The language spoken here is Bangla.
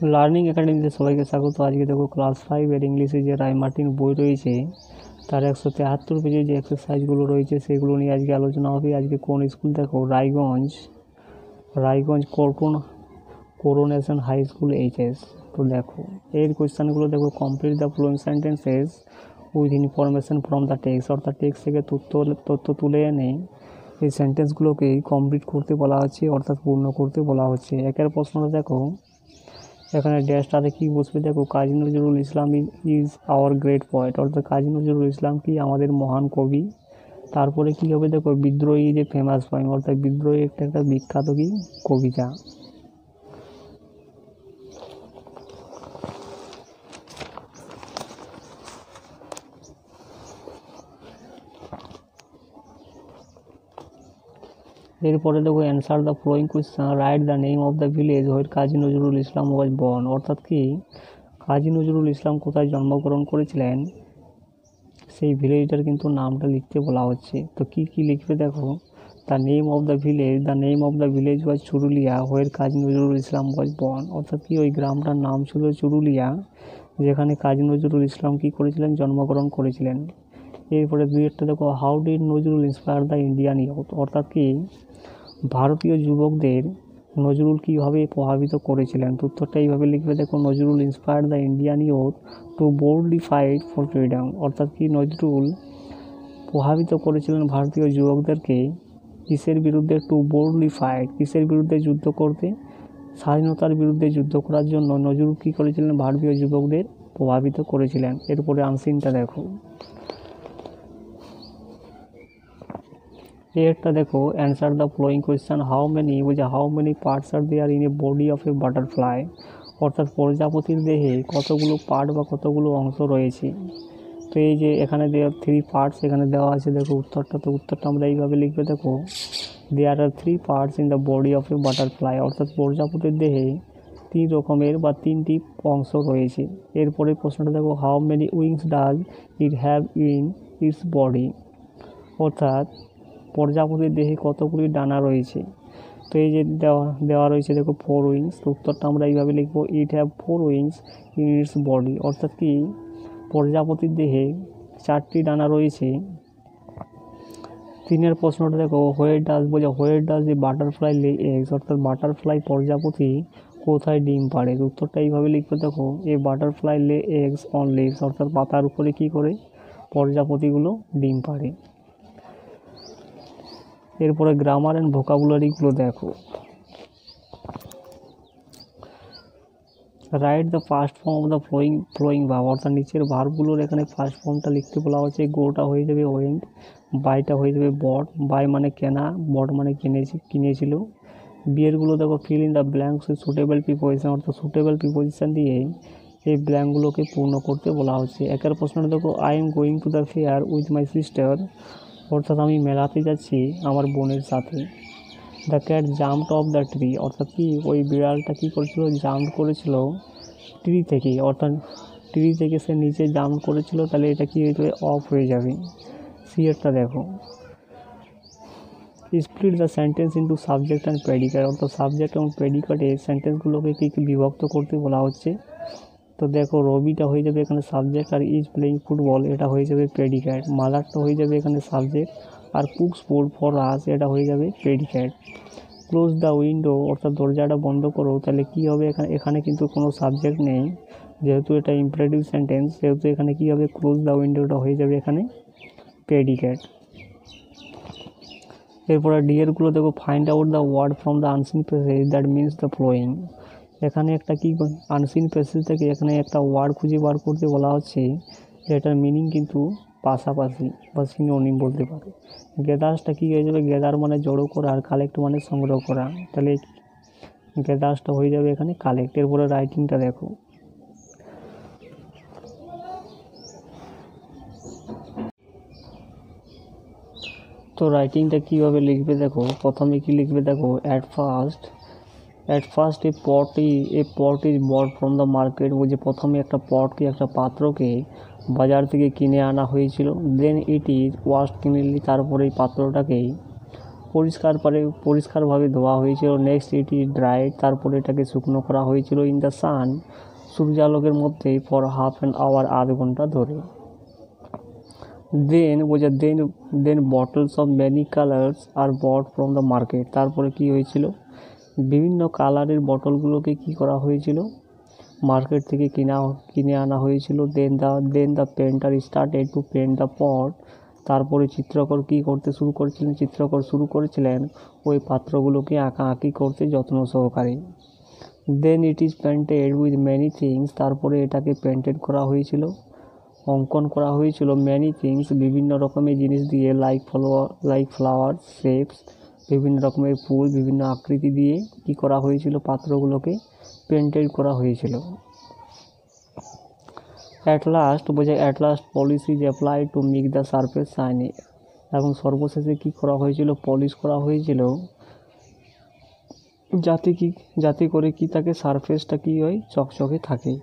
লার্নিং একাডেমিতে সবাইকে স্বাগত। আজকে দেখো ক্লাস 5 ইংলিশে যে রায় মার্টিন বই রয়েছে তার 173 পেজে যে এক্সারসাইজগুলো রয়েছে সেগুলো নিয়ে আজকে আলোচনা হবে। আজকে কোন স্কুল দেখো, Raiganj coronation high school HS. তো দেখো এর কোয়েশ্চেনগুলো দেখো, complete the following sentences with information from the text, অর্থাৎ টেক্সট থেকে তথ্য তুলে এনে এই সেন্টেন্সগুলোকেই কমপ্লিট করতে বলা হচ্ছে, অর্থাৎ পূর্ণ করতে বলা হচ্ছে। একের প্রশ্নটা দেখো, এখানে ড্যাশটাতে কি বসবে দেখো, Kazi Nazrul Islam is our great poet, অর্থাৎ কাজী নজরুল ইসলাম কি আমাদের মহান কবি। তারপরে কি হবে দেখো, বিদ্রোহী যে ফেমাস পয়েম, অর্থাৎ বিদ্রোহী একটা বিখ্যাত কি কবিতা। এরপরে দেখো answer the following question, write the name of the village where Kazi Nazrul Islam was born, অর্থাৎ কি কাজী নজরুল ইসলাম কোথায় জন্মগ্রহণ করেছিলেন সেই ভিলেজটার কিন্তু নামটা লিখতে বলা হচ্ছে। তো কি কি লিখবে দেখো, the name of the village was Churulia where Kazi Nazrul Islam was born, অর্থাৎ কি ওই গ্রামটার নাম ছিল চুরুলিয়া, যেখানে কাজী নজরুল ইসলাম কি করেছিলেন, জন্মগ্রহণ করেছিলেন। এরপরে দুইটা দেখো, how did Nazrul inspire the Indian youth, অর্থাৎ কি ভারতীয় যুবকদের নজরুল কীভাবে প্রভাবিত করেছিলেন। উত্তরটা এইভাবে লিখবে দেখো, Nazrul inspired the Indian youth to boldly fight for freedom, অর্থাৎ কি নজরুল প্রভাবিত করেছিলেন ভারতীয় যুবকদেরকে কিসের বিরুদ্ধে, টু বোল্ডলি ফাইট, কিসের বিরুদ্ধে যুদ্ধ করতে, স্বাধীনতার বিরুদ্ধে যুদ্ধ করার জন্য নজরুল কী করেছিলেন, ভারতীয় যুবকদের প্রভাবিত করেছিলেন। এরপরে আনসিনটা দেখো, একটা দেখো answer the following question, how many parts are there in a body of a butterfly, অর্থাৎ প্রজাপতির দেহে কতগুলো পার্ট বা কতগুলো অংশ রয়েছে। তো এই যে এখানে দেওয়া 3 পার্টস এখানে দেওয়া আছে দেখো উত্তরটা। তো উত্তরটা আমরা এইভাবে লিখবে দেখো, দেয়ার আর 3 parts in the body of a butterfly, অর্থাৎ প্রজাপতির দেহে 3 রকমের বা 3টি অংশ রয়েছে। এরপরে প্রশ্নটা দেখো, how many wings does it have in it's body, অর্থাৎ প্রজাপতির দেহে কতগুলি ডানা রয়েছে। তো এই যে দেওয়া রয়েছে দেখো 4 উইংস। তো উত্তরটা আমরা এইভাবে লিখবো, ইট have 4 wings in it's body, অর্থাৎ কি প্রজাপতির দেহে 4টি ডানা রয়েছে। 3 প্রশ্নটা দেখো, হোয়ার ডাজ এ বাটারফ্লাই লে এগস, অর্থাৎ বাটারফ্লাই প্রজাপতি কোথায় ডিম পাড়ে। উত্তরটা এইভাবে লিখবে দেখো, এ বাটারফ্লাই লে এগস অন লিভস, অর্থাৎ পাতার উপরে কি করে প্রজাপতিগুলো ডিম পাড়ে। এরপরে গ্রামার অ্যান্ড ভোকাবুলারিগুলো দেখো, write the first form of the following verb, অর্থাৎ নিচের ভার্বগুলোর এখানে ফার্স্ট ফর্মটা লিখতে বলা হচ্ছে। গোটা হয়ে যাবে ওয়েন্ট, বাইটা হয়ে যাবে বট, বাই মানে কেনা, বট মানে কিনেছিল। বিয়েরগুলো দেখো, fill in the blanks with suitable preposition, অর্থাৎ সুটেবল প্রিপোজিশন দিয়ে এই ব্ল্যাঙ্কগুলোকে পূর্ণ করতে বলা হচ্ছে। একের প্রশ্নটা দেখো, I am going to the fair with my sister, অর্থাৎ আমি মেলাতে যাচ্ছি আমার বোনের সাথে। The cat jumped of the tree, অর্থাৎ কি ওই বিড়ালটা কী করেছিল, জাম্প করেছিল ট্রি থেকে, অর্থাৎ ট্রি থেকে সে নিচে জাম্প করেছিল, তাহলে এটা কি হয়ে যাবে, অফ হয়ে যাবে। সিয়ারটা দেখো, split the sentence into subject and predicate, অর্থাৎ সাবজেক্ট এবং প্রেডিকেটে সেন্টেন্সগুলোকে কি বিভক্ত করতে বলা হচ্ছে। তো দেখো রবিটা হয়ে যাবে এখানে সাবজেক্ট, আর ইজ প্লেইং ফুটবল এটা হয়ে যাবে প্রেডিকেট। মাদারটা হয়ে যাবে এখানে সাবজেক্ট, আর কুকস ফুড ফর আস এটা হয়ে যাবে প্রেডিকেট। ক্লোজ দ্য উইন্ডো, অর্থাৎ দরজাটা বন্ধ করো, তাহলে কি হবে, এখানে কিন্তু কোনো সাবজেক্ট নেই, যেহেতু এটা ইম্পারেটিভ সেন্টেন্স, সেহেতু এখানে কি হবে, ক্লোজ দ্য উইন্ডোটা হয়ে যাবে এখানে প্রেডিকেট। এরপরে ডিয়ারগুলো দেখো, find out the word from the unseen passage that means the following, এখানে একটা কি আনসিন প্যাসেজ থেকে এখানে একটা ওয়ার্ড খুঁজে বার করতে বলা হচ্ছে, যেটার মিনিং কিন্তু পাশাপাশি বা সিনোনিম বলতে পারে। গ্যাদার্সটা কী হয়ে যাবে, গ্যাদার মানে জড়ো করা, আর কালেক্ট মানে সংগ্রহ করা, তাহলে গ্যাদার্সটা হয়ে যাবে এখানে কালেক্ট। এরপরে রাইটিংটা দেখো, তো রাইটিংটা কীভাবে লিখবে দেখো, প্রথমে কি লিখবে দেখো, at first a pot is bought from the market, বলছে প্রথমে একটা পাত্রকে বাজার থেকে কিনে আনা হয়েছিল। Then it is washed cleanly, তারপরে এই পাত্রটাকে পরিষ্কারভাবে ধোয়া হয়েছিল। নেক্সট ইট ইজ ড্রাইড, তারপরে এটাকে শুকনো করা হয়েছিল ইন দ্য সান, সূর্যালোকের মধ্যে, ফর হাফ অ্যান আওয়ার, আধ ঘন্টা ধরে। Then bottles of many colours are bought from the market, তারপরে কি হয়েছিল, বিভিন্ন কালারের বটলগুলোকে কি করা হয়েছিল, মার্কেট থেকে কিনে আনা হয়েছিল। Then the painter started to paint the pot, তারপরে চিত্রকর শুরু করেছিলেন ওই পাত্রগুলোকে আঁকাআঁকি করতে যত্ন সহকারে। Then it is painted with many things, তারপরে এটাকে পেন্টেড করা হয়েছিল, অঙ্কন করা হয়েছিল, মেনি থিংস, বিভিন্ন রকমের জিনিস দিয়ে, লাইক ফ্লাওয়ার শেপস, বিভিন্ন রকমের ফুল, বিভিন্ন আকৃতি দিয়ে কি করা হয়েছিল, পাত্রগুলোকে পেন্টেড করা হয়েছিল। At last polish is applied to make the surface shiny, এবং সর্বশেষে কি করা হয়েছিল, পলিশ করা হয়েছিল যাতে করে কি থাকে, সারফেসটা কি হয়, চকচকে থাকে।